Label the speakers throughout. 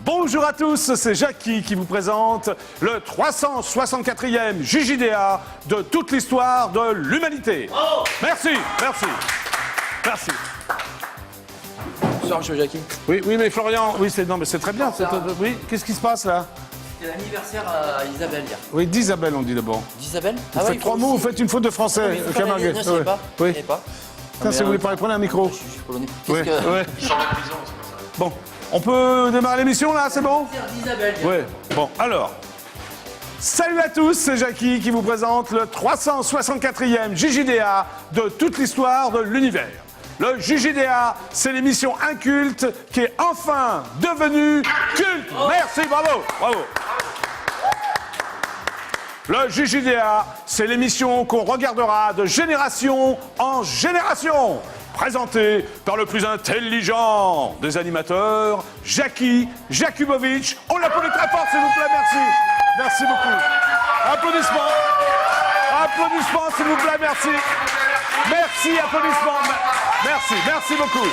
Speaker 1: Bonjour à tous, c'est Jackie qui vous présente le 364e JJDA de toute l'histoire de l'humanité.
Speaker 2: Oh,
Speaker 1: merci, merci, merci.
Speaker 2: bonsoir, monsieur Jackie.
Speaker 1: Oui, mais Florian, oui, c'est très bien. Oui, qu'est-ce qui se passe là?
Speaker 2: C'était l'anniversaire à Isabelle hier.
Speaker 1: Oui, d'Isabelle, on dit d'abord.
Speaker 2: D'Isabelle?
Speaker 1: Vous faites trois mots, vous faites une faute de français.
Speaker 2: Non, je ne savais pas.
Speaker 1: Oui.
Speaker 2: Je savais pas.
Speaker 1: Tiens, si vous voulez parler, prenez un micro.
Speaker 2: Je suis polonais.
Speaker 1: Ouais,
Speaker 2: Qu'est-ce que...
Speaker 1: ouais. Bon, on peut démarrer l'émission là, c'est bon?
Speaker 2: d'Isabelle.
Speaker 1: Oui, bon, alors. Salut à tous, c'est Jackie qui vous présente le 364e JJDA de toute l'histoire de l'univers. Le JJDA, c'est l'émission inculte qui est enfin devenue culte. Merci, bravo, bravo. Le JJDA, c'est l'émission qu'on regardera de génération en génération. Présenté par le plus intelligent des animateurs, Jackie Jakubowicz. On l'applaudit très fort, s'il vous plaît, merci. Merci beaucoup. Applaudissements. Applaudissements, s'il vous plaît, merci. Merci, applaudissements. Merci beaucoup.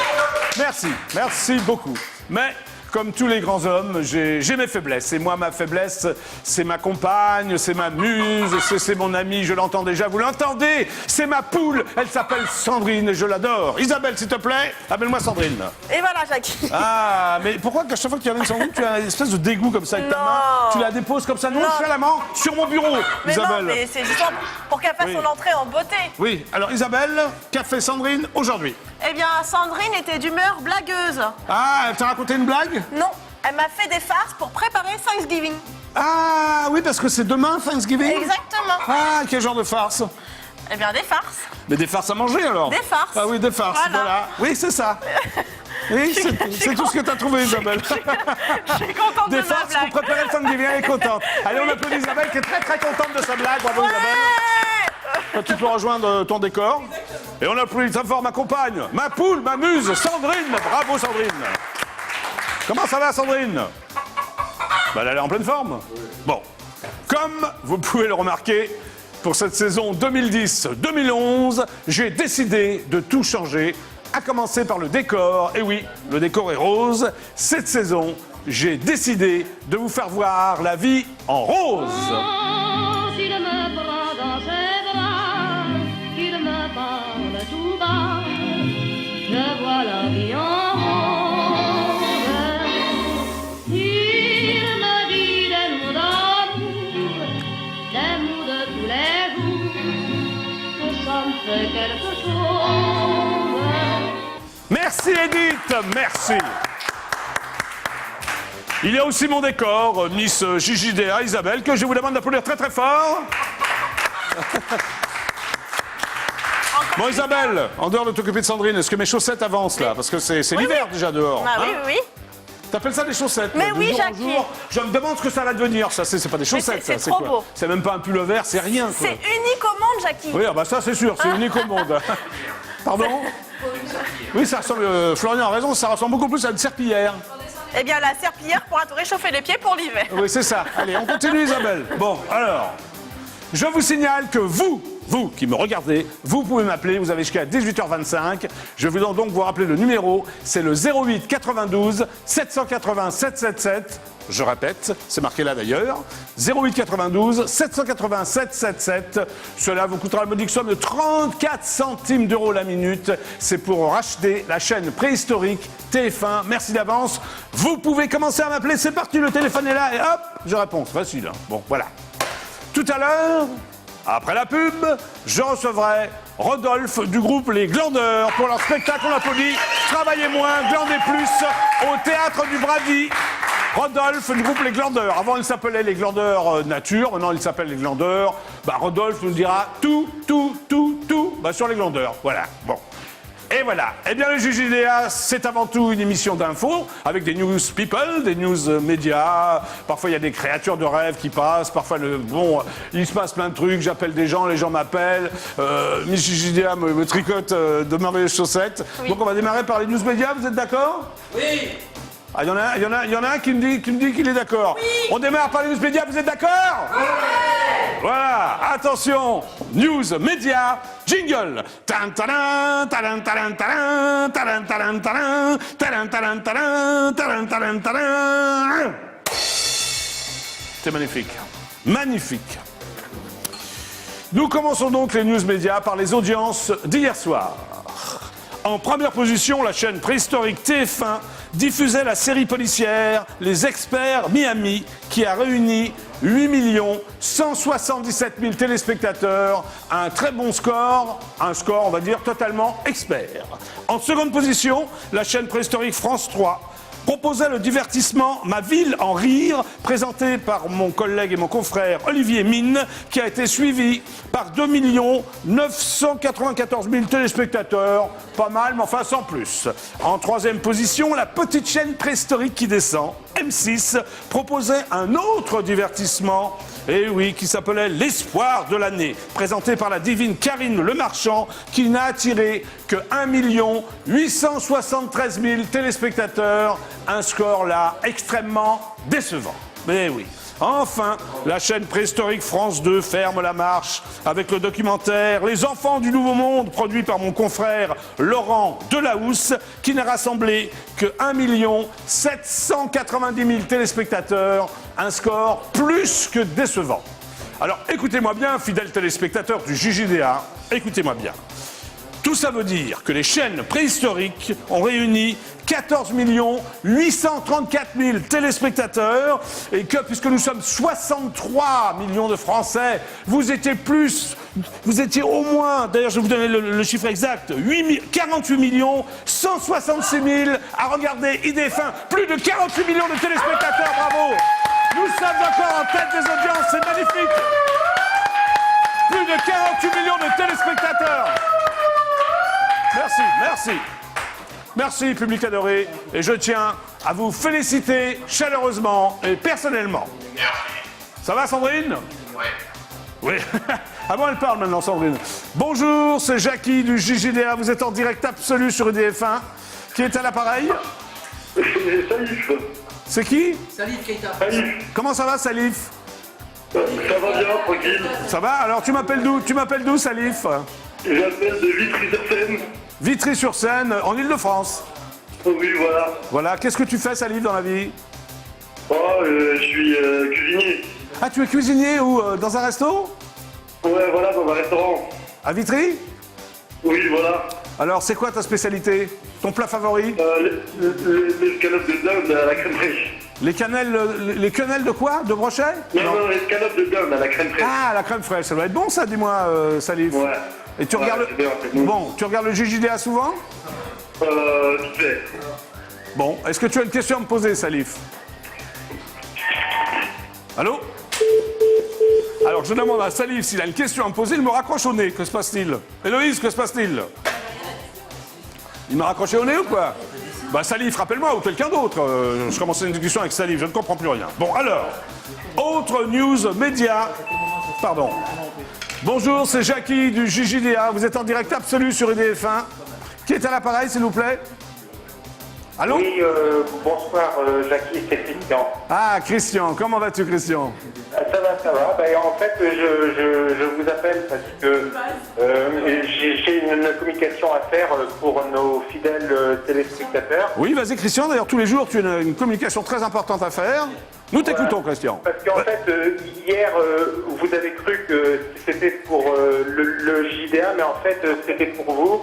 Speaker 1: Merci beaucoup. Mais, comme tous les grands hommes, j'ai mes faiblesses. Et moi, ma faiblesse, c'est ma compagne, c'est ma muse, c'est mon amie, je l'entends déjà, vous l'entendez? C'est ma poule, elle s'appelle Sandrine et je l'adore. Isabelle, s'il te plaît, appelle-moi Sandrine.
Speaker 3: Et voilà, Jackie.
Speaker 1: Ah, mais pourquoi qu'à chaque fois qu'il y a une Sandrine, tu as une espèce de dégoût comme ça avec ta
Speaker 3: Non.
Speaker 1: main? Tu la déposes comme ça nonchalamment sur mon bureau,
Speaker 3: Mais
Speaker 1: Isabelle.
Speaker 3: non, mais c'est justement pour qu'elle fasse
Speaker 1: Oui.
Speaker 3: son entrée en beauté.
Speaker 1: Oui, alors Isabelle, qu'a fait Sandrine aujourd'hui?
Speaker 3: Eh bien, Sandrine était d'humeur blagueuse.
Speaker 1: Ah, elle t'a raconté une blague?
Speaker 3: Non, elle m'a fait des farces pour préparer Thanksgiving.
Speaker 1: Ah, oui, parce que c'est demain, Thanksgiving?
Speaker 3: Exactement.
Speaker 1: Ah, quel genre de farce?
Speaker 3: Eh bien, des farces.
Speaker 1: Mais des farces à manger alors?
Speaker 3: Des farces.
Speaker 1: Ah oui, des farces,
Speaker 3: Voilà.
Speaker 1: voilà. Oui, c'est ça. Oui, c'est tout ce que t'as trouvé, Isabelle.
Speaker 3: Je suis contente
Speaker 1: Des
Speaker 3: de ma
Speaker 1: farces
Speaker 3: blague.
Speaker 1: pour préparer le Thanksgiving, elle est contente. Allez, on applaudit Isabelle qui est très très contente de sa blague. Bravo Isabelle.
Speaker 3: Ouais.
Speaker 1: Tu peux rejoindre ton décor. Et on applaudit très fort ma compagne, ma poule, ma muse, Sandrine. Bravo Sandrine. Comment ça va Sandrine? Bah, elle est en pleine forme. Bon, comme vous pouvez le remarquer, pour cette saison 2010-2011, j'ai décidé de tout changer, à commencer par le décor. Et oui, le décor est rose. Cette saison, j'ai décidé de vous faire voir la vie en rose.
Speaker 4: S'il me prend dans ses bras, qu'il me parle tout bas, je vois la vie en rose. Il me dit des mots d'amour, des mots de tous les jours, que ça me fait quelque chose.
Speaker 1: Merci Edith, merci. Il y a aussi mon décor, Miss JJDA, Isabelle, que je vous demande d'applaudir très très fort. Bon Isabelle, en dehors de t'occuper de Sandrine, est-ce que mes chaussettes avancent là? Parce que c'est l'hiver déjà dehors.
Speaker 3: Ah oui,
Speaker 1: hein?
Speaker 3: oui, oui.
Speaker 1: T'appelles ça des chaussettes?
Speaker 3: Mais
Speaker 1: là, de
Speaker 3: oui,
Speaker 1: jour en
Speaker 3: Jackie.
Speaker 1: jour. Je me demande ce que ça va devenir, ça. C'est pas des chaussettes,
Speaker 3: c'est
Speaker 1: ça.
Speaker 3: trop
Speaker 1: quoi?
Speaker 3: beau.
Speaker 1: C'est même pas un pull-over, c'est rien. Quoi.
Speaker 3: C'est unique au monde, Jackie.
Speaker 1: Oui, ah bah ça c'est sûr, c'est unique au monde. Pardon? Oui, ça ressemble. Florian a raison, ça ressemble beaucoup plus à une serpillière.
Speaker 3: Eh bien, la serpillière pourra te réchauffer les pieds pour l'hiver.
Speaker 1: Oui, c'est ça. Allez, on continue, Isabelle. Bon, alors, je vous signale que vous qui me regardez, vous pouvez m'appeler, vous avez jusqu'à 18h25. Je vais donc vous rappeler le numéro, c'est le 08 92 780 777. Je répète, c'est marqué là d'ailleurs. 08 92 780 777. Cela vous coûtera le modique somme de 34 centimes d'euros la minute. C'est pour racheter la chaîne préhistorique TF1. Merci d'avance. Vous pouvez commencer à m'appeler. C'est parti, le téléphone est là et hop, je réponds. C'est facile. Hein. Bon, voilà. Tout à l'heure, après la pub, je recevrai Rodolphe du groupe Les Glandeurs pour leur spectacle. On applaudit. Travaillez moins, glandez plus au Théâtre du Brady. Rodolphe du groupe Les Glandeurs. Avant, il s'appelait Les Glandeurs Nature. Maintenant, il s'appelle Les Glandeurs. Bah, Rodolphe nous dira tout sur Les Glandeurs. Voilà. Bon. Et voilà. Eh bien, le JJDA, c'est avant tout une émission d'infos avec des news people, des news médias. Parfois, il y a des créatures de rêve qui passent. Parfois, il se passe plein de trucs. J'appelle des gens, les gens m'appellent. Miss JJDA me tricote de merveilleuses chaussettes.
Speaker 3: Oui.
Speaker 1: Donc, on va démarrer par les news médias. Vous êtes d'accord?
Speaker 2: Oui.
Speaker 1: Ah, il y en a un qui me dit qu'il est d'accord.
Speaker 3: Oui.
Speaker 1: On démarre par les news médias, vous êtes d'accord? Oui. Voilà, attention, news médias, Jingle. Taran, taran, taran, taran, taran, taran, taran, taran, taran, taran, taran, taran, taran, taran. C'est magnifique. Magnifique. Nous commençons donc les news médias par les audiences d'hier soir. En première position, la chaîne préhistorique TF1 diffusait la série policière Les Experts Miami, qui a réuni 8 177 000 téléspectateurs, un très bon score, un score, on va dire, totalement expert. En seconde position, la chaîne préhistorique France 3 proposait le divertissement Ma ville en rire, présenté par mon collègue et mon confrère Olivier Mine, qui a été suivi par 2 994 000 téléspectateurs. Pas mal, mais enfin sans plus. En troisième position, la petite chaîne préhistorique qui descend, M6, proposait un autre divertissement, et oui, qui s'appelait L'espoir de l'année, présenté par la divine Karine Le Marchand, qui n'a attiré que 1 873 000 téléspectateurs. Un score là extrêmement décevant. Mais oui. Enfin, la chaîne préhistorique France 2 ferme la marche avec le documentaire Les Enfants du Nouveau Monde, produit par mon confrère Laurent Delahousse, qui n'a rassemblé que 1 790 000 téléspectateurs. Un score plus que décevant. Alors écoutez-moi bien, fidèles téléspectateurs du JJDA, écoutez-moi bien. Tout ça veut dire que les chaînes préhistoriques ont réuni 14 834 000 téléspectateurs et que, puisque nous sommes 63 millions de Français, vous étiez au moins, d'ailleurs je vais vous donner le chiffre exact, 48 166 000 à regarder IDF1, plus de 48 millions de téléspectateurs, bravo! Nous sommes encore en tête des audiences, c'est magnifique! Plus de 48 millions de téléspectateurs! Merci, merci. Merci, public adoré. Et je tiens à vous féliciter chaleureusement et personnellement.
Speaker 5: Merci.
Speaker 1: Ça va, Sandrine?
Speaker 5: Ouais.
Speaker 1: Oui. Ah bon, elle parle maintenant, Sandrine. Bonjour, c'est Jackie du JJDA. Vous êtes en direct absolu sur IDF1. Qui est à l'appareil?
Speaker 6: C'est Salif.
Speaker 1: C'est qui?
Speaker 2: Salif Keita.
Speaker 6: Salif.
Speaker 1: Comment ça va, Salif?
Speaker 6: Ça va bien, tranquille.
Speaker 1: Ça va? Alors, tu m'appelles d'où? Tu m'appelles d'où, Salif?
Speaker 6: J'appelle de Vitry-sur-Seine.
Speaker 1: Vitry-sur-Seine, en Ile-de-France.
Speaker 6: Oh oui, voilà.
Speaker 1: Voilà. Qu'est-ce que tu fais, Salif, dans la vie?
Speaker 6: Oh, je suis cuisinier.
Speaker 1: Ah, tu es cuisinier ou dans un resto?
Speaker 6: Ouais, voilà, dans un restaurant.
Speaker 1: À Vitry?
Speaker 6: Oui, voilà.
Speaker 1: Alors, c'est quoi ta spécialité? Ton plat favori?
Speaker 6: Les escalopes de dinde à la crème fraîche.
Speaker 1: Les quenelles de quoi? De brochet?
Speaker 6: Non, les escalopes de dinde à la crème fraîche.
Speaker 1: Ah, la crème fraîche, ça doit être bon ça, dis-moi, Salif.
Speaker 6: Ouais.
Speaker 1: Et tu regardes
Speaker 6: c'est bien, c'est bon.
Speaker 1: Bon, tu regardes le JJDA souvent?
Speaker 6: Vite fait.
Speaker 1: Bon, est-ce que tu as une question à me poser, Salif? Allô? Alors, je demande à Salif s'il a une question à me poser, il me raccroche au nez. Que se passe-t-il? Héloïse, que se passe-t-il? Il m'a raccroché au nez ou quoi? Bah, Salif, rappelle-moi, ou quelqu'un d'autre. Je commençais une discussion avec Salif, je ne comprends plus rien. Bon, alors, autre news média. Pardon. Bonjour, c'est Jackie du JJDA. Vous êtes en direct absolu sur IDF1. Qui est à l'appareil, s'il vous plaît? Allô?
Speaker 7: Oui, bonsoir Jackie, c'est Christian.
Speaker 1: Ah, Christian, comment vas-tu, Christian?
Speaker 7: Ça va, ça va. Ben, en fait, je vous appelle parce que j'ai une communication à faire pour nos fidèles téléspectateurs.
Speaker 1: Oui, vas-y, Christian. D'ailleurs, tous les jours, tu as une communication très importante à faire. Nous t'écoutons, Christian.
Speaker 7: Parce qu'en fait, hier, vous avez cru que c'était pour le JDA, mais en fait, c'était pour vous.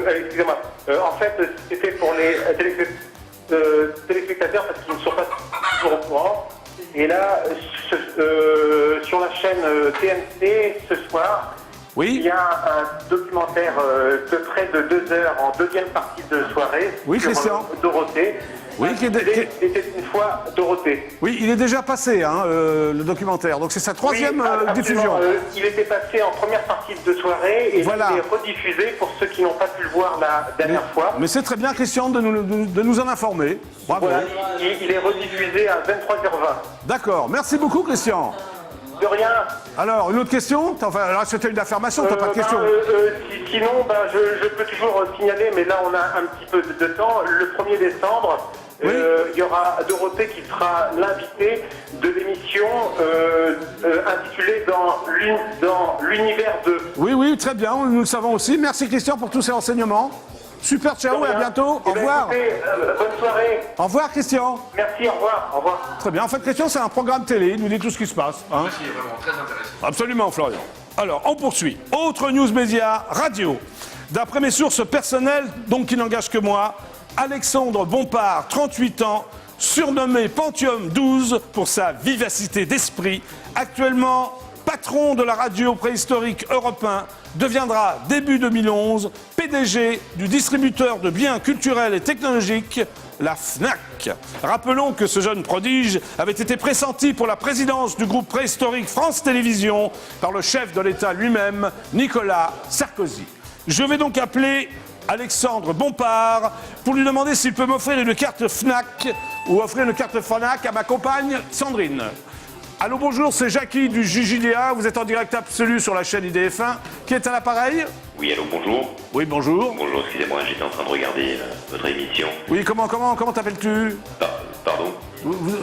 Speaker 7: Excusez-moi. En fait, c'était pour les téléspectateurs parce qu'ils ne sont pas toujours au courant. Et là, sur la chaîne TMC, ce soir,
Speaker 1: Oui.
Speaker 7: il y a un documentaire de près de 2 heures en deuxième partie de soirée
Speaker 1: Oui,
Speaker 7: sur
Speaker 1: Christian.
Speaker 7: Dorothée.
Speaker 1: Oui,
Speaker 7: C'était une fois Dorothée.
Speaker 1: Oui, il est déjà passé, hein, le documentaire. Donc c'est sa troisième
Speaker 7: absolument.
Speaker 1: diffusion.
Speaker 7: Il était passé en première partie de soirée et
Speaker 1: Voilà.
Speaker 7: il est rediffusé pour ceux qui n'ont pas pu le voir la dernière fois.
Speaker 1: Mais c'est très bien, Christian, de nous en informer. Bravo.
Speaker 7: Voilà, il est rediffusé à 23h20.
Speaker 1: D'accord. Merci beaucoup, Christian.
Speaker 7: De rien.
Speaker 1: Alors, une autre question? Enfin, alors, c'était une affirmation, t'as pas de question?
Speaker 7: Sinon, je peux toujours signaler, mais là on a un petit peu de temps. Le 1er décembre, il y aura Dorothée qui sera l'invitée de l'émission intitulée Dans l'univers de...
Speaker 1: Oui, oui, très bien, nous le savons aussi. Merci Christian pour tous ces renseignements. Super, ciao et à bientôt. Au revoir.
Speaker 7: Écoutez, bonne soirée.
Speaker 1: Au revoir Christian.
Speaker 7: Merci, au revoir. Au revoir.
Speaker 1: Très bien. En fait, Christian, c'est un programme télé. Il nous dit tout ce qui se passe. Hein.
Speaker 5: C'est vraiment très intéressant.
Speaker 1: Absolument, Florian. Alors, on poursuit. Autre news média, radio. D'après mes sources personnelles, donc qui n'engagent que moi, Alexandre Bompard, 38 ans, surnommé Pentium 12 pour sa vivacité d'esprit, actuellement patron de la radio préhistorique Europe 1, deviendra début 2011 PDG du distributeur de biens culturels et technologiques, la FNAC. Rappelons que ce jeune prodige avait été pressenti pour la présidence du groupe préhistorique France Télévisions par le chef de l'État lui-même, Nicolas Sarkozy. Je vais donc appeler Alexandre Bompard pour lui demander s'il peut m'offrir une carte FNAC ou offrir une carte FNAC à ma compagne Sandrine. Allô, bonjour, c'est Jackie du JJDA, vous êtes en direct absolu sur la chaîne IDF1. Qui est à l'appareil?
Speaker 8: Oui, allô, bonjour.
Speaker 1: Oui, bonjour.
Speaker 8: Bonjour, excusez-moi, j'étais en train de regarder votre émission.
Speaker 1: Oui, comment t'appelles-tu?
Speaker 8: Pardon,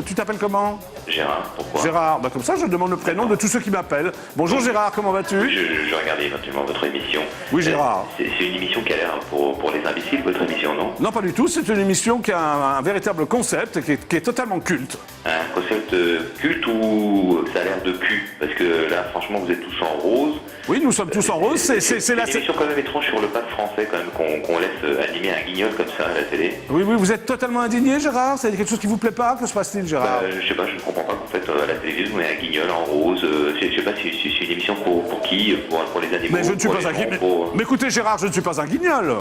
Speaker 1: Tu t'appelles comment?
Speaker 8: Gérard, pourquoi?
Speaker 1: Gérard, bah comme ça je demande le prénom de tous ceux qui m'appellent. Bonjour Gérard, comment vas-tu?
Speaker 8: Oui, je regardais éventuellement votre émission.
Speaker 1: Oui, Gérard.
Speaker 8: C'est une émission qui a l'air pour les imbéciles, votre émission, non?
Speaker 1: Non, pas du tout, c'est une émission qui a un véritable concept, qui est totalement culte.
Speaker 8: Un concept culte ou ça a l'air de cul? Parce que là, franchement, vous êtes tous en rose.
Speaker 1: Oui, nous sommes tous en rose, c'est
Speaker 8: une émission quand même étrange sur le pape français, quand même, qu'on laisse animer un guignol comme ça à la télé.
Speaker 1: Oui, oui, vous êtes totalement indigné Gérard? C'est quelque chose qui vous plaît pas? Que se passe-t-il Gérard?
Speaker 8: Je sais pas, je ne comprends pas qu'en fait, à la télévision, on ait un guignol en rose. Je sais pas si c'est une émission pour qui? Pour les animaux?
Speaker 1: Mais je ne suis
Speaker 8: pour
Speaker 1: pas
Speaker 8: les
Speaker 1: un
Speaker 8: gens,
Speaker 1: guignol.
Speaker 8: pour-
Speaker 1: Mais écoutez Gérard, je ne suis pas un guignol.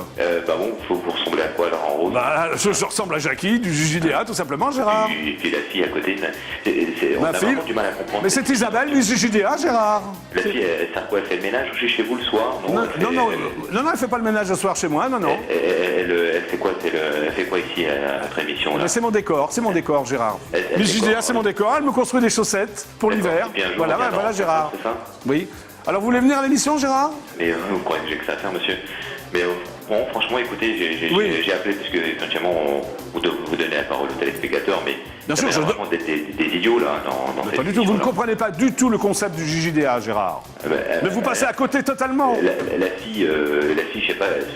Speaker 8: Bah bon, vous ressemblez à quoi alors en rose?
Speaker 1: Bah, je ressemble à Jackie du JJDA, tout simplement Gérard.
Speaker 8: Et puis la fille à côté, on
Speaker 1: Ma
Speaker 8: a
Speaker 1: fille.
Speaker 8: vraiment du mal à comprendre.
Speaker 1: Mais c'est Isabelle du JJDA Gérard.
Speaker 8: La fille, elle sert quoi? Elle fait le ménage aussi chez vous le soir?
Speaker 1: Non,
Speaker 8: Elle fait-
Speaker 1: non, elle fait pas le ménage ce soir chez moi, non, non.
Speaker 8: Elle fait quoi? Elle fait quoi ici à votre émission là?
Speaker 1: Mais c'est mon décor, Gérard.
Speaker 8: Elle
Speaker 1: Le
Speaker 8: décore,
Speaker 1: JJDA, c'est mon décor. Elle me construit des chaussettes pour
Speaker 8: D'accord,
Speaker 1: l'hiver.
Speaker 8: c'est bien, je
Speaker 1: Voilà,
Speaker 8: regarde
Speaker 1: voilà,
Speaker 8: en-
Speaker 1: Gérard.
Speaker 8: C'est ça?
Speaker 1: Oui. Alors, vous voulez venir à l'émission, Gérard?
Speaker 8: Mais vous croyez que j'ai que ça à faire, monsieur? Mais bon, franchement, écoutez,
Speaker 1: Oui.
Speaker 8: j'ai appelé parce que essentiellement, vous donnez la parole aux téléspectateurs, mais
Speaker 1: Bien
Speaker 8: ça
Speaker 1: sûr,
Speaker 8: m'a l'air vraiment d'être des idiots là dans cette
Speaker 1: Pas du tout. Vous ne
Speaker 8: émission-là.
Speaker 1: comprenez pas du tout le concept du JJDA, Gérard. Mais vous passez à côté totalement.
Speaker 8: La fille, je sais pas, elle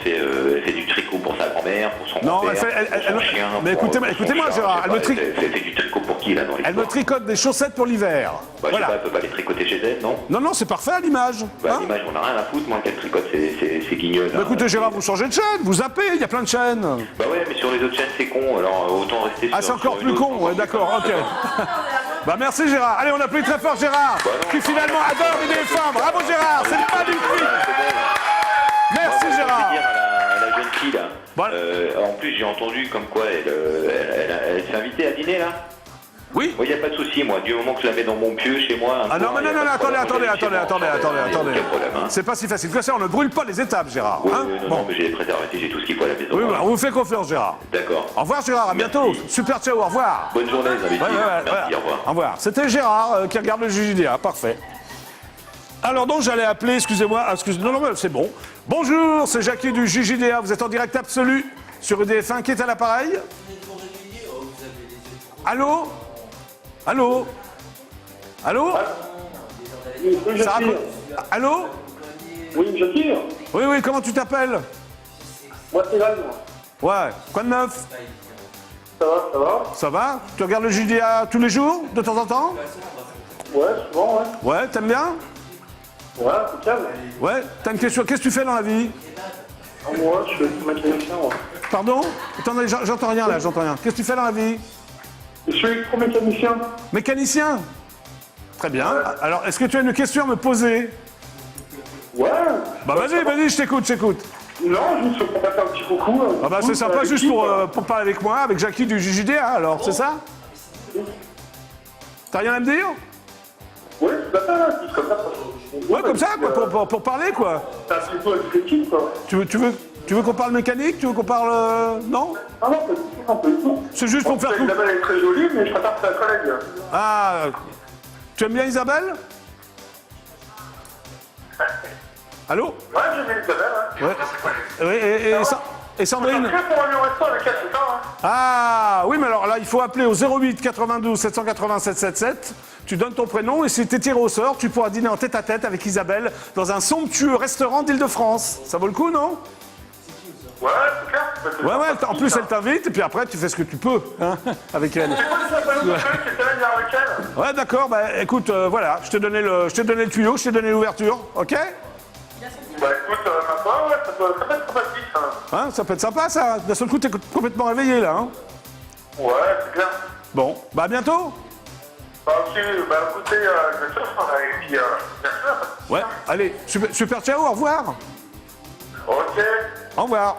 Speaker 8: fait du tricot pour sa grand-mère, pour son
Speaker 1: Non,
Speaker 8: grand-père,
Speaker 1: elle
Speaker 8: pour son chien.
Speaker 1: mais
Speaker 8: pour son
Speaker 1: écoutez-moi,
Speaker 8: chat,
Speaker 1: Gérard,
Speaker 8: je sais pas, elle fait du tricot pour qui là dans
Speaker 1: Elle me
Speaker 8: l'histoire?
Speaker 1: tricote des chaussettes pour l'hiver.
Speaker 8: Bah, je sais
Speaker 1: Voilà.
Speaker 8: pas, elle peut pas les tricoter chez elle, non?
Speaker 1: Non, non, c'est parfait à l'image.
Speaker 8: Bah,
Speaker 1: Hein
Speaker 8: l'image, on a rien à foutre, moi, qu'elle tricote ces guignols.
Speaker 1: Bah, écoutez, Gérard, vous changez de chaîne, vous zappez, il y a plein de chaînes.
Speaker 8: Bah ouais, mais sur les autres chaînes, c'est con, alors autant rester sur.
Speaker 1: Ah, c'est encore
Speaker 8: sur
Speaker 1: plus
Speaker 8: une
Speaker 1: con,
Speaker 8: autre,
Speaker 1: ouais, d'accord, ok. Bah, merci, Gérard. Allez, on applaudit très fort Gérard, qui finalement adore IDF1. Bravo, Gérard, c'est magnifique. Merci, Gérard.
Speaker 8: Dire à la jeune fille là.
Speaker 1: Voilà.
Speaker 8: En plus, j'ai entendu comme quoi elle s'est invitée à dîner là.
Speaker 1: Oui.
Speaker 8: Moi, il n'y a pas de souci, moi. Du moment que je la mets dans mon pieu chez moi.
Speaker 1: Ah non, mais non, attendez.
Speaker 8: Aucun problème, hein.
Speaker 1: C'est pas si facile que ça, on ne brûle pas les étapes, Gérard.
Speaker 8: Oui,
Speaker 1: hein
Speaker 8: oui, non,
Speaker 1: Bon.
Speaker 8: non, mais j'ai les préservatifs, j'ai tout ce qu'il faut à la maison.
Speaker 1: Oui,
Speaker 8: hein.
Speaker 1: bah, on vous fait confiance, Gérard.
Speaker 8: D'accord.
Speaker 1: Au revoir, Gérard, à bientôt.
Speaker 8: Merci.
Speaker 1: Super, ciao, au revoir.
Speaker 8: Bonne journée, les invités. Merci, au revoir.
Speaker 1: Au revoir. C'était Gérard qui regarde le JJDA, parfait. Alors donc j'allais appeler, excusez-moi, non, mais c'est bon. Bonjour, c'est Jackie du JJDA, vous êtes en direct absolu sur EDF1, qui est à l'appareil? Allô? Allô? Allô?
Speaker 7: Oui,
Speaker 1: Ça raconte- Allô?
Speaker 7: Oui, je tire.
Speaker 1: Oui, oui, comment tu t'appelles?
Speaker 7: Moi, c'est là, moi.
Speaker 1: Ouais, quoi de neuf?
Speaker 7: Ça va, ça va?
Speaker 1: Ça va? Tu regardes le JJDA tous les jours, de temps en temps?
Speaker 7: Ouais, souvent, ouais.
Speaker 1: Ouais, t'aimes bien?
Speaker 7: Ouais, impeccable.
Speaker 1: Ouais, t'as une question, qu'est-ce que tu fais dans la vie?
Speaker 7: Moi, je suis mécanicien, moi.
Speaker 1: Pardon? Attendez, j'entends rien là, j'entends rien. Qu'est-ce que tu fais dans la vie?
Speaker 7: Je suis électromécanicien.
Speaker 1: Mécanicien? Très bien. Alors, est-ce que tu as une question à me poser?
Speaker 7: Ouais.
Speaker 1: Bah vas-y, je t'écoute.
Speaker 7: Non, juste pour faire un petit coucou.
Speaker 1: Ah bah c'est sympa juste pour parler avec moi, avec Jackie du JJDA, alors, c'est ça? T'as rien à me dire?
Speaker 7: Ouais, c'est pas ça, là, juste comme ça.
Speaker 1: Ouais, comme ça, quoi, pour parler, quoi.
Speaker 7: C'est un petit peu avec l'équipe, quoi.
Speaker 1: Tu veux qu'on parle mécanique? Tu veux qu'on parle... Non?
Speaker 7: Ah non, pas du tout.
Speaker 1: C'est juste pour faire...
Speaker 7: Isabelle est très jolie, mais je préfère que c'est un collègue.
Speaker 1: Ah... Tu aimes bien Isabelle? Allô?
Speaker 7: Ouais, j'aime bien Isabelle, hein.
Speaker 1: Ouais. Oui, et Et Sandrine?
Speaker 7: Que pour aller au resto avec elle, c'est ça, hein?
Speaker 1: Ah, oui, mais alors là, il faut appeler au 08 92 787 77. Tu donnes ton prénom et si tu es tiré au sort, tu pourras dîner en tête-à-tête avec Isabelle dans un somptueux restaurant d'Île-de-France. Ça vaut le coup, non?
Speaker 7: Ouais, c'est clair.
Speaker 1: Ouais, en plus, elle t'invite et puis après, tu fais ce que tu peux hein, avec elle.
Speaker 7: C'est moi qui s'appelle Michel, qui était là hier avec elle.
Speaker 1: Ouais, d'accord, bah écoute, voilà, je t'ai donné le tuyau, je t'ai donné l'ouverture, ok?
Speaker 7: Bah écoute, ma foi, ouais, ça peut être sympathique, ça.
Speaker 1: Hein, ça peut être sympa, ça. D'un seul coup, t'es complètement réveillé, là. Hein.
Speaker 7: Ouais, c'est clair.
Speaker 1: Bon, bah à bientôt.
Speaker 7: Bah ok, bah écoutez, je vais faire ça, et puis, bien sûr.
Speaker 1: Ouais, allez, super ciao, au revoir.
Speaker 7: Ok.
Speaker 1: Au revoir.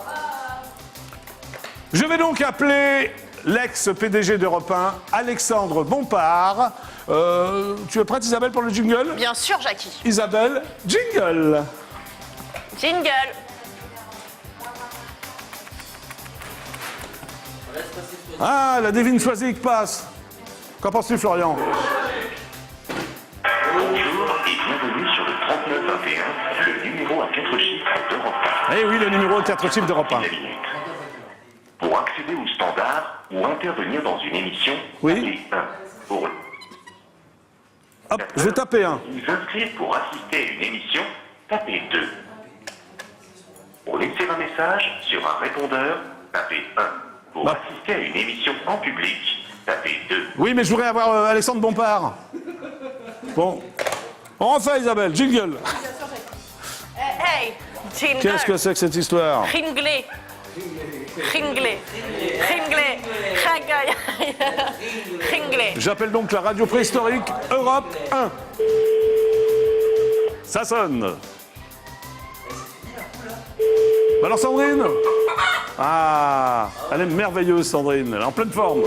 Speaker 1: Je vais donc appeler l'ex-PDG d'Europe 1, Alexandre Bompard. Tu es prête, Isabelle, pour le jingle?
Speaker 3: Bien sûr, Jackie.
Speaker 1: Isabelle, jingle.
Speaker 3: Jingle.
Speaker 1: Ah, la Devine Choisie qui passe. Qu'en penses-tu, Florian?
Speaker 8: Bonjour et bienvenue sur le 3921, le numéro à 4 chiffres d'Europe 1.
Speaker 1: Eh oui, le numéro 4 chiffres d'Europe 1.
Speaker 8: Pour accéder au standard ou intervenir dans une émission,
Speaker 1: Oui.
Speaker 8: tapez 1. Pour
Speaker 1: Hop, je vais taper un.
Speaker 8: vous inscrire pour assister à une émission, tapez 2. Pour laisser un message sur un répondeur, tapez 1. Pour
Speaker 1: Bah.
Speaker 8: assister à une émission en public, tapez 2.
Speaker 1: Oui, mais je voudrais avoir Alexandre Bompard. Bon. On refait, Isabelle, jingle.
Speaker 3: Hey, jingle.
Speaker 1: Qu'est-ce que c'est que cette histoire?
Speaker 3: Ringlé. Ringlé. Ringlé. Ringlé.
Speaker 1: J'appelle donc la radio préhistorique Europe 1. Ça sonne. Bah alors Sandrine? Ah, elle est merveilleuse Sandrine, elle est en pleine forme.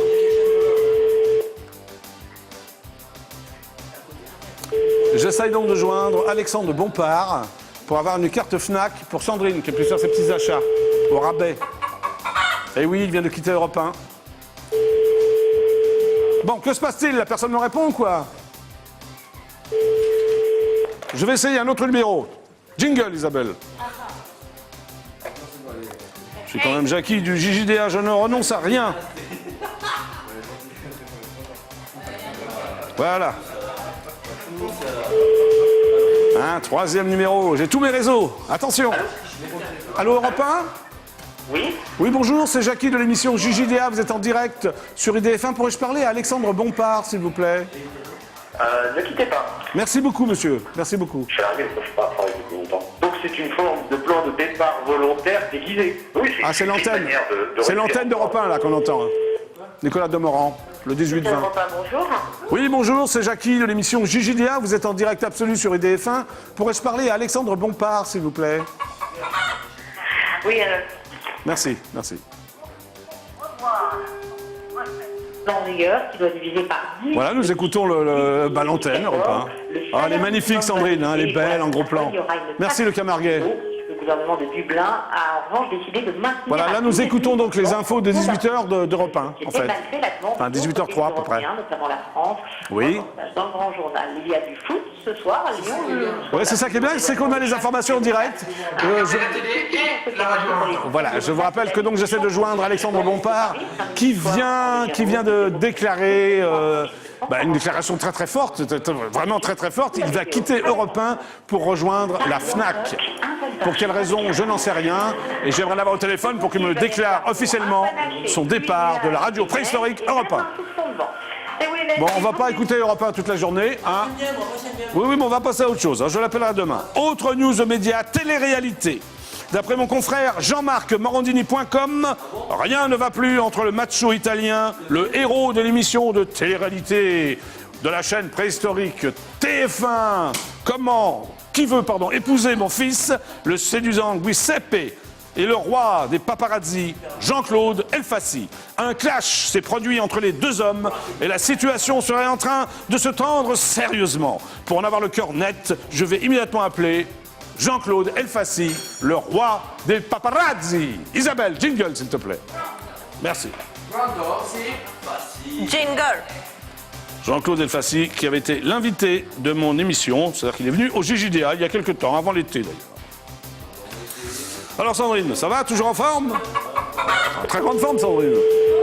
Speaker 1: J'essaye donc de joindre Alexandre Bompard pour avoir une carte Fnac pour Sandrine qui a pu faire ses petits achats au rabais. Et oui, il vient de quitter Europe 1. Bon, que se passe-t-il? La personne me répond ou quoi? Je vais essayer un autre numéro. Jingle, Isabelle. Je suis quand même Jackie du JJDA, je ne renonce à rien. Voilà. Un troisième numéro, j'ai tous mes réseaux. Attention. Allô, Europe 1?
Speaker 7: Oui.
Speaker 1: Oui, bonjour, c'est Jackie de l'émission JJDA. Vous êtes en direct sur IDF1. Pourrais-je parler à Alexandre Bompard, s'il vous plaît?
Speaker 7: Ne quittez pas.
Speaker 1: Merci beaucoup, monsieur. Merci beaucoup.
Speaker 7: Je suis arrivé, je ne peux pas travailler depuis longtemps. Donc c'est une forme de plan de départ volontaire déguisé. Oui,
Speaker 1: Ah, c'est
Speaker 7: une
Speaker 1: l'antenne.
Speaker 7: manière de
Speaker 1: C'est
Speaker 7: rester
Speaker 1: l'antenne d'Europe 1, là, qu'on entend. hein. Nicolas Demorand, le 18-20.
Speaker 7: Bonjour.
Speaker 1: Oui, bonjour, c'est Jackie de l'émission JJDA. Vous êtes en direct absolu sur IDF1. Pourrais-je parler à Alexandre Bompard, s'il vous plaît?
Speaker 7: Oui,
Speaker 1: Merci, merci.
Speaker 5: en rigueur qui doit diviser par 10.
Speaker 1: Voilà, nous écoutons l'antenne, Europe 1. Ah, elle est magnifique, Sandrine, hein, elle est belle, en gros plan. Merci, le Camarguais.
Speaker 5: Le gouvernement de Dublin a en revanche décidé de maintenir...
Speaker 1: Voilà, là, nous écoutons donc les infos de 18h d'Europe 1, en
Speaker 5: C'était
Speaker 1: fait.
Speaker 5: malgré l'attente
Speaker 1: Enfin, 18h03 à peu près.
Speaker 5: notamment la France.
Speaker 1: Oui.
Speaker 5: Dans le grand journal, il y a du foot ce soir à Lyon.
Speaker 1: Ouais, c'est ça qui est bien, c'est qu'on a les informations en direct. Voilà, je vous rappelle que donc j'essaie de joindre Alexandre Bompard, qui vient de déclarer une déclaration très très forte, vraiment très très forte. Il va quitter Europe 1 pour rejoindre la Fnac. Pour quelle raison, je n'en sais rien. Et j'aimerais l'avoir au téléphone pour qu'il me déclare officiellement son départ de la radio préhistorique Europe 1. Bon, on va pas écouter Europe 1 toute la journée, hein. Oui, mais on va passer à autre chose, hein. Je l'appellerai demain. Autre news de médias, télé-réalité. D'après mon confrère Jean-Marc Morandini.com, rien ne va plus entre le macho italien, le héros de l'émission de télé-réalité de la chaîne préhistorique TF1. Qui veut épouser mon fils, le séduisant Giuseppe, et le roi des paparazzi, Jean-Claude Elfassi. Un clash s'est produit entre les deux hommes et la situation serait en train de se tendre sérieusement. Pour en avoir le cœur net, je vais immédiatement appeler Jean-Claude Elfassi, le roi des paparazzi. Isabelle, jingle s'il te plaît. Merci.
Speaker 3: Jingle.
Speaker 1: Jean-Claude Elfassi, qui avait été l'invité de mon émission, c'est-à-dire qu'il est venu au JJDA il y a quelques temps, avant l'été d'ailleurs. Alors Sandrine, ça va? Toujours en forme? très grande forme, Sandrine.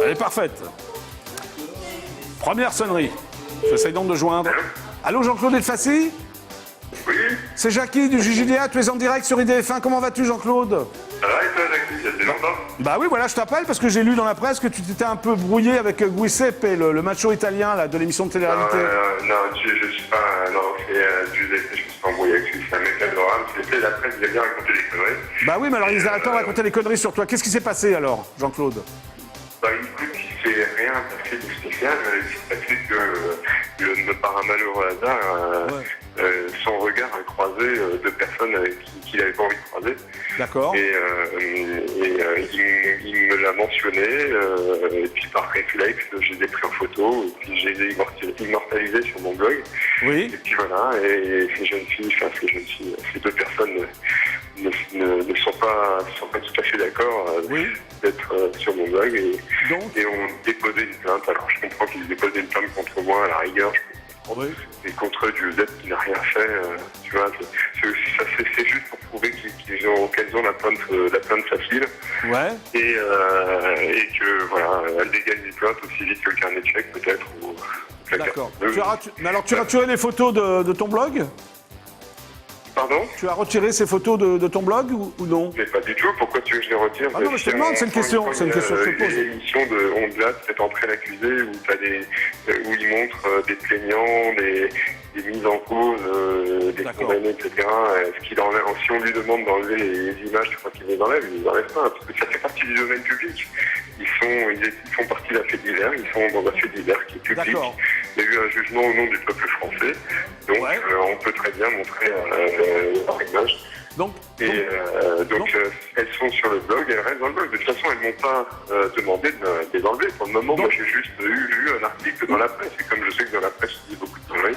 Speaker 1: Elle est parfaite. Première sonnerie. J'essaye donc de joindre. Allô, Jean-Claude Elfassi?
Speaker 6: Oui,
Speaker 1: C'est Jackie du JJDA, tu es en direct sur IDF1. Comment vas-tu, Jean-Claude?
Speaker 6: ça va et toi, Jackie? Il y a des longtemps?
Speaker 1: Bah oui, voilà, je t'appelle parce que j'ai lu dans la presse que tu t'étais un peu brouillé avec Giuseppe, le macho italien là, de l'émission de télé-réalité.
Speaker 6: Non, je suis pas. Non, c'est Giuseppe, je me suis pas embrouillé avec lui, c'est un mec adorable. C'était la presse, il a bien raconté des conneries.
Speaker 1: Bah oui, mais alors ils arrêtent pas de raconter des conneries sur toi. Qu'est-ce qui s'est passé alors, Jean-Claude?
Speaker 6: Bah écoute, il s'est rien passé de spécial. Il s'est passé que, par un malheureux hasard, son regard a croisé deux personnes avec qu'il n'avait pas envie de croiser.
Speaker 1: D'accord.
Speaker 6: Et il me l'a mentionné, et puis par réflexe, je les ai pris en photo, et puis je les ai immortalisés sur mon blog.
Speaker 1: Oui.
Speaker 6: Et puis voilà, et ces deux personnes ne sont pas tout à fait d'accord
Speaker 1: Oui.
Speaker 6: d'être sur mon blog
Speaker 1: Donc
Speaker 6: et ont déposé une plainte. Alors je comprends qu'ils aient déposé une plainte contre moi à la rigueur, je peux comprendre,
Speaker 1: Oui.
Speaker 6: mais contre Giuseppe qui n'a rien fait, tu vois, c'est juste pour prouver qu'elles ont la plainte facile
Speaker 1: Ouais.
Speaker 6: et que voilà, elles dégagnent une plainte aussi vite que le carnet de chèques peut-être.
Speaker 1: D'accord. Mais alors tu as retiré les photos de ton blog?
Speaker 6: Pardon?
Speaker 1: Tu as retiré ces photos de ton blog ou non?
Speaker 6: Mais pas du tout, pourquoi tu veux que je les retire?
Speaker 1: Ah non, mais je te demande, c'est une question que je te pose.
Speaker 6: Il y a une émission de Ondelat, cette entrée l'accusé, où il montre des plaignants, des mises en cause, des
Speaker 1: D'accord.
Speaker 6: condamnés, etc. Si on lui demande d'enlever les images, tu crois qu'il les enlève? Il les enlève pas, parce que ça fait partie du domaine public. Ils font partie d'un fait divers, ils sont dans un fait divers qui est public.
Speaker 1: D'accord.
Speaker 6: Il y a eu un jugement au nom du peuple français, donc
Speaker 1: Ouais.
Speaker 6: on peut très bien montrer leur image.
Speaker 1: Donc
Speaker 6: Elles sont sur le blog, elles restent dans le blog. De toute façon, elles m'ont pas demandé de les enlever. Pour le moment, moi, j'ai juste lu un article dans la presse. Et comme je sais que dans la presse, il y a beaucoup de conneries,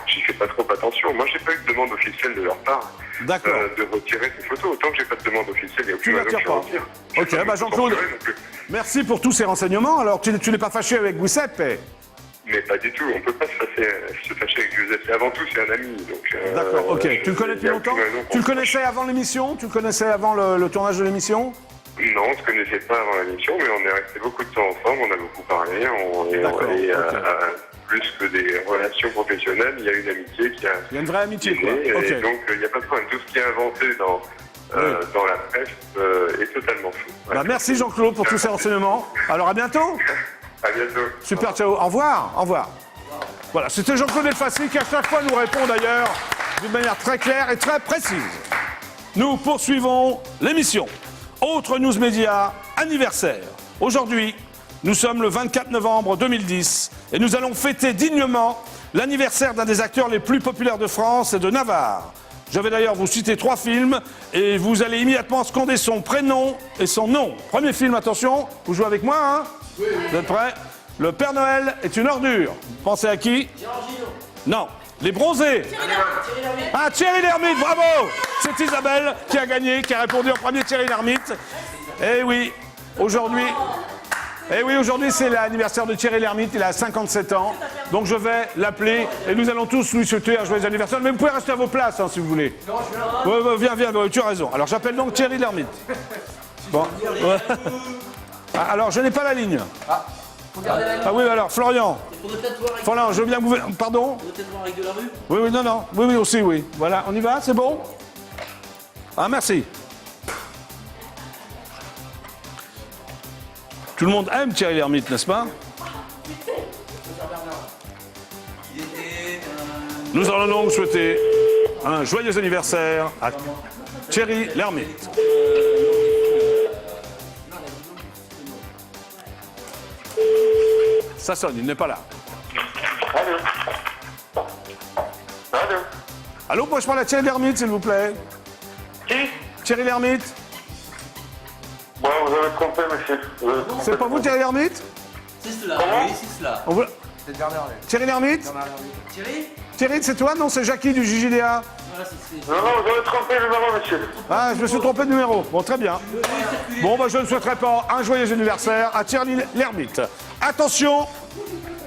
Speaker 6: j'y fais pas trop attention. Moi, j'ai pas eu de demande officielle de leur part
Speaker 1: D'accord.
Speaker 6: de retirer ces photos. Autant que j'ai pas de demande officielle, il n'y a
Speaker 1: Tu
Speaker 6: aucune
Speaker 1: ne
Speaker 6: raison que
Speaker 1: retires
Speaker 6: je
Speaker 1: pas.
Speaker 6: retire.
Speaker 1: Ok, bah Jean-Claude, merci pour tous ces renseignements. Alors tu n'es pas fâché avec Giuseppe?
Speaker 6: Mais pas du tout. On peut pas se fâcher avec Giuseppe. Avant tout, c'est un ami.
Speaker 1: D'accord, ok. Tu le connais depuis longtemps? Tu le connaissais avant l'émission? Tu le connaissais avant le tournage de l'émission?
Speaker 6: Non, on se connaissait pas avant l'émission, mais on est resté beaucoup de temps ensemble, on a beaucoup parlé,
Speaker 1: D'accord, ok.
Speaker 6: Plus que des relations professionnelles, il y a une amitié qui a...
Speaker 1: Il y a une vraie amitié, quoi.
Speaker 6: Et
Speaker 1: Ok.
Speaker 6: donc, il n'y a pas de problème. Tout ce qui est inventé dans la presse est totalement faux.
Speaker 1: Bah,
Speaker 6: Voilà.
Speaker 1: merci Jean-Claude pour tous ces renseignements. Alors à bientôt.
Speaker 6: À bientôt.
Speaker 1: Super, ciao. Au revoir. Au revoir. Voilà, c'était Jean-Claude Elfassi qui à chaque fois nous répond d'ailleurs d'une manière très claire et très précise. Nous poursuivons l'émission. Autre news média, anniversaire. Aujourd'hui, nous sommes le 24 novembre 2010 et nous allons fêter dignement l'anniversaire d'un des acteurs les plus populaires de France et de Navarre. Je vais d'ailleurs vous citer 3 films et vous allez immédiatement scander son prénom et son nom. Premier film, attention, vous jouez avec moi, hein? Oui. Vous êtes prêts? Le Père Noël est une ordure. Pensez à qui? Non. Les Bronzés. Ah, Thierry Lhermitte, bravo! C'est Isabelle qui a gagné, qui a répondu en premier, Thierry Lhermitte. Eh oui, aujourd'hui c'est l'anniversaire de Thierry Lhermitte, il a 57 ans. Donc je vais l'appeler et nous allons tous lui souhaiter un joyeux anniversaire. Mais vous pouvez rester à vos places hein, si vous voulez. Ouais, viens, tu as raison. Alors j'appelle donc Thierry Lhermitte. Bon. Ouais. Ah, alors je n'ai pas la ligne. Ah oui, alors Florian. Florian, je veux bien que vous... Pardon?
Speaker 2: Peut-être voir avec de la rue.
Speaker 1: Oui, non. Oui, aussi, oui. Voilà, on y va, c'est bon? Ah, merci. Tout le monde aime Thierry Lhermitte, n'est-ce pas? Nous allons donc souhaiter un joyeux anniversaire à Thierry Lhermitte. Ça sonne, il n'est pas là.
Speaker 6: Allô?
Speaker 1: Allô, moi je parle à Thierry Lhermitte, s'il vous plaît.
Speaker 6: Qui?
Speaker 1: Thierry Lhermitte?
Speaker 6: Bon, vous avez trompé, monsieur.
Speaker 1: C'est pas vous, Thierry Lhermitte?
Speaker 2: C'est cela, oui, c'est cela.
Speaker 1: On vous- Thierry Lhermitte?
Speaker 2: Thierry?
Speaker 1: Thierry, c'est toi? Non, c'est Jackie du JJDA.
Speaker 2: Voilà, c'est...
Speaker 6: Non, vous avez trompé le numéro, monsieur.
Speaker 1: Ah, je me suis trompé de numéro. Bon, très bien. Bon, bah, je ne souhaiterais pas un joyeux anniversaire à Thierry Lhermitte. Attention,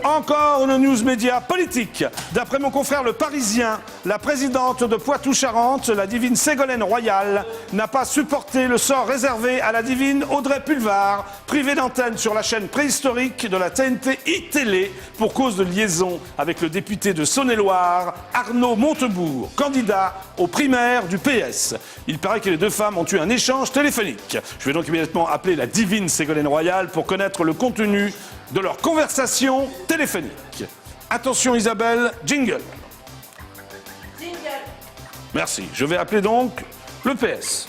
Speaker 1: Encore une news média politique. D'après mon confrère Le Parisien, la présidente de Poitou-Charentes, la divine Ségolène Royal, n'a pas supporté le sort réservé à la divine Audrey Pulvar, privée d'antenne sur la chaîne préhistorique de la TNT iTélé pour cause de liaison avec le député de Saône-et-Loire, Arnaud Montebourg, candidat aux primaires du PS. Il paraît que les deux femmes ont eu un échange téléphonique. Je vais donc immédiatement appeler la divine Ségolène Royal pour connaître le contenu de leur conversation téléphonique. Attention Isabelle, jingle.
Speaker 3: Jingle.
Speaker 1: Merci. Je vais appeler donc le PS.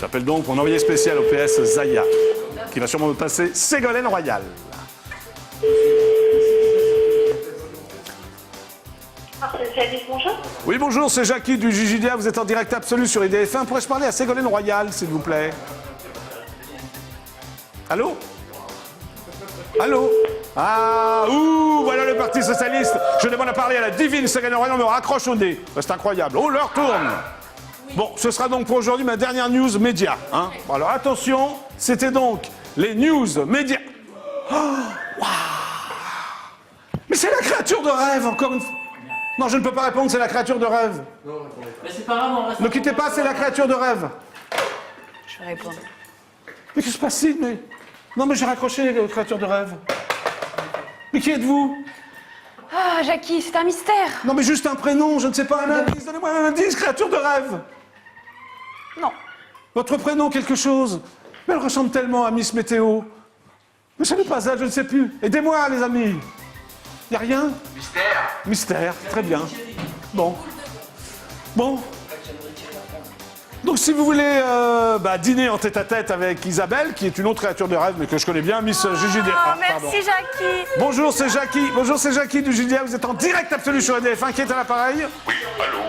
Speaker 1: J'appelle donc mon envoyé spécial au PS, Zaya, qui va sûrement me passer Ségolène Royal.
Speaker 5: Bonjour.
Speaker 1: Oui, bonjour, c'est Jackie du JJDA. Vous êtes en direct absolu sur IDF1. Pourrais-je parler à Ségolène Royal, s'il vous plaît? Allô? Allô? Ah, ouh, voilà le Parti Socialiste. Je demande à parler à la divine Ségolène Royal, on me raccroche au nez. C'est incroyable. Oh, l'heure tourne. Bon, ce sera donc pour aujourd'hui ma dernière news média. Hein. Bon, alors attention, c'était donc les news médias. Oh, waouh. Mais c'est la créature de rêve, encore une fois. Non, je ne peux pas répondre, c'est la créature de rêve.
Speaker 2: Mais c'est pas grave, on reste.
Speaker 1: Ne quittez pas, c'est la créature de rêve.
Speaker 3: Je vais répondre.
Speaker 1: Mais qu'est-ce qui se passe, mais... Non, mais j'ai raccroché, la créature de rêve. Mais qui êtes-vous?
Speaker 9: Ah, Jackie, c'est un mystère.
Speaker 1: Non, mais juste un prénom, je ne sais pas, un indice. Donnez-moi un indice, créature de rêve.
Speaker 9: Non.
Speaker 1: Votre prénom, quelque chose. Mais elle ressemble tellement à Miss Météo. Mais ce n'est pas elle, je ne sais plus. Aidez-moi, les amis. Y a rien?
Speaker 2: Mystère.
Speaker 1: Mystère, très bien. Bon. Bon. Donc si vous voulez dîner en tête-à-tête avec Isabelle, qui est une autre créature de rêve, mais que je connais bien, Miss JJDA.
Speaker 3: Oh, merci Jackie.
Speaker 1: Bonjour, c'est Jackie. Bonjour, c'est Jackie du JJDA. Vous êtes en direct absolu sur EDF1. Qui est à l'appareil?
Speaker 8: Oui, allô?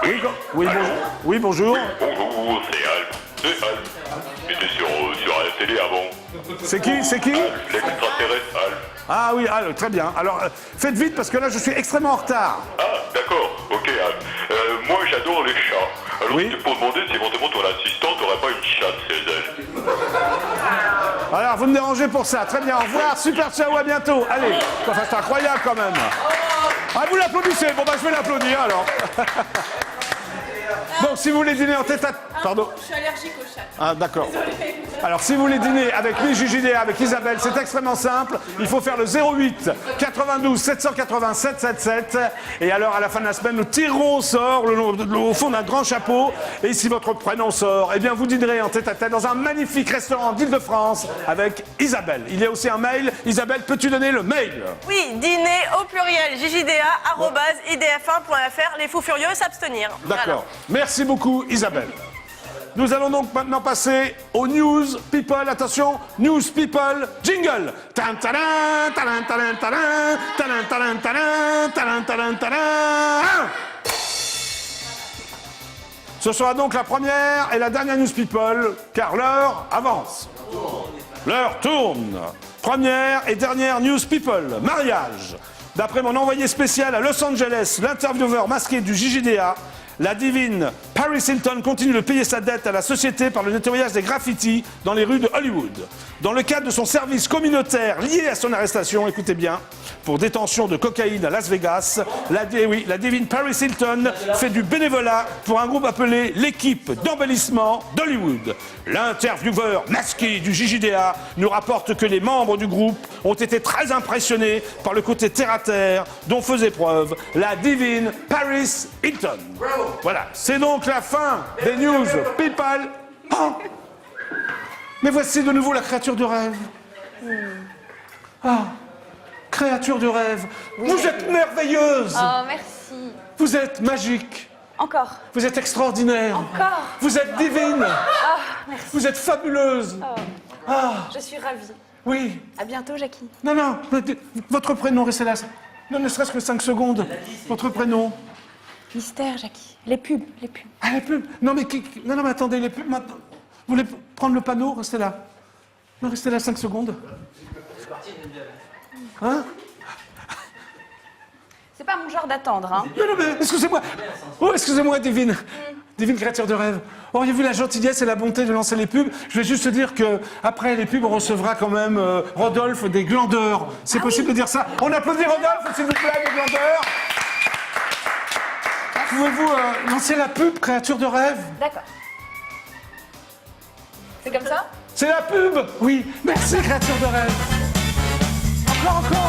Speaker 1: Oui, oui, bonjour. Oui, bonjour.
Speaker 8: Bonjour, c'est Alp. C'est Alp. J'étais sur la télé avant.
Speaker 1: C'est qui? C'est qui?
Speaker 8: L'extraterrestre Alp.
Speaker 1: Ah oui, très bien. Alors, faites vite parce que là, je suis extrêmement en retard.
Speaker 8: Ah, d'accord, ok. Moi, j'adore les chats. Alors,
Speaker 1: Oui.
Speaker 8: c'était pour demander si éventuellement ton assistante n'aurait pas une chatte chez elle.
Speaker 1: Alors, vous me dérangez pour ça. Très bien, au revoir. Super, ciao, à bientôt. Allez, enfin, c'est incroyable quand même. Ah, vous l'applaudissez. Bon, bah, je vais l'applaudir alors. Donc, si vous voulez dîner en tête à... Pardon.
Speaker 3: Je suis allergique au chat.
Speaker 1: Ah, d'accord. Alors, si vous voulez dîner avec les JJDA, avec Isabelle, c'est extrêmement simple. Il faut faire le 08 92 780 777. Et alors, à la fin de la semaine, nous tirerons au sort, au fond d'un grand chapeau. Et si votre prénom sort, eh bien, vous dînerez en tête-à-tête dans un magnifique restaurant d'Île-de-France avec Isabelle. Il y a aussi un mail. Isabelle, peux-tu donner le mail?
Speaker 3: Oui, dîner au pluriel jjda@idf1.fr. Les fous furieux s'abstenir.
Speaker 1: D'accord. Merci beaucoup, Isabelle. Nous allons donc maintenant passer aux news people. Attention, news people, jingle. Tan, tadan, tadan, tadan, tadan, tadan, tadan, tadan, tadan, tadan, tadan. Ce sera donc la première et la dernière news people, car l'heure avance. L'heure tourne. Première et dernière news people, mariage. D'après mon envoyé spécial à Los Angeles, l'intervieweur masqué du JJDA, la divine Paris Hilton continue de payer sa dette à la société par le nettoyage des graffitis dans les rues de Hollywood. Dans le cadre de son service communautaire lié à son arrestation, écoutez bien, pour détention de cocaïne à Las Vegas, la divine Paris Hilton fait du bénévolat pour un groupe appelé l'équipe d'embellissement d'Hollywood. L'intervieweur masqué du JJDA nous rapporte que les membres du groupe ont été très impressionnés par le côté terre-à-terre dont faisait preuve la divine Paris Hilton. Voilà, c'est donc la fin des news people. Oh, mais voici de nouveau la créature de rêve. Ah, créature de rêve. Vous êtes merveilleuse.
Speaker 9: Oh, merci.
Speaker 1: Vous êtes magique.
Speaker 9: Encore.
Speaker 1: Vous êtes extraordinaire.
Speaker 9: Encore.
Speaker 1: Vous êtes divine.
Speaker 9: Ah, merci.
Speaker 1: Vous êtes fabuleuse.
Speaker 9: Oh,
Speaker 1: Ah,
Speaker 9: je suis ravie.
Speaker 1: oui.
Speaker 9: À bientôt, Jackie.
Speaker 1: Non, non, votre prénom, restez là. Non, ne serait-ce que 5 secondes. Votre prénom.
Speaker 9: Mystère, Jackie. Les pubs, les pubs.
Speaker 1: Ah, les pubs. Non, mais, non, mais attendez, les pubs. Maintenant. Vous voulez prendre le panneau? Restez là. Non, restez là 5 secondes. Hein?
Speaker 9: C'est pas mon genre d'attendre, hein.
Speaker 1: Non, non, mais excusez-moi. Oh, excusez-moi, divine. Divine créature de rêve, auriez-vous la gentillesse et la bonté de lancer les pubs? Je vais juste te dire que après les pubs, on recevra quand même Rodolphe des glandeurs. C'est possible de dire ça? On applaudit Rodolphe, s'il vous plaît, des glandeurs. Pouvez-vous lancer la pub, créature de rêve?
Speaker 9: D'accord. C'est comme ça?
Speaker 1: C'est la pub! Oui, merci, créature de rêve. Encore, encore.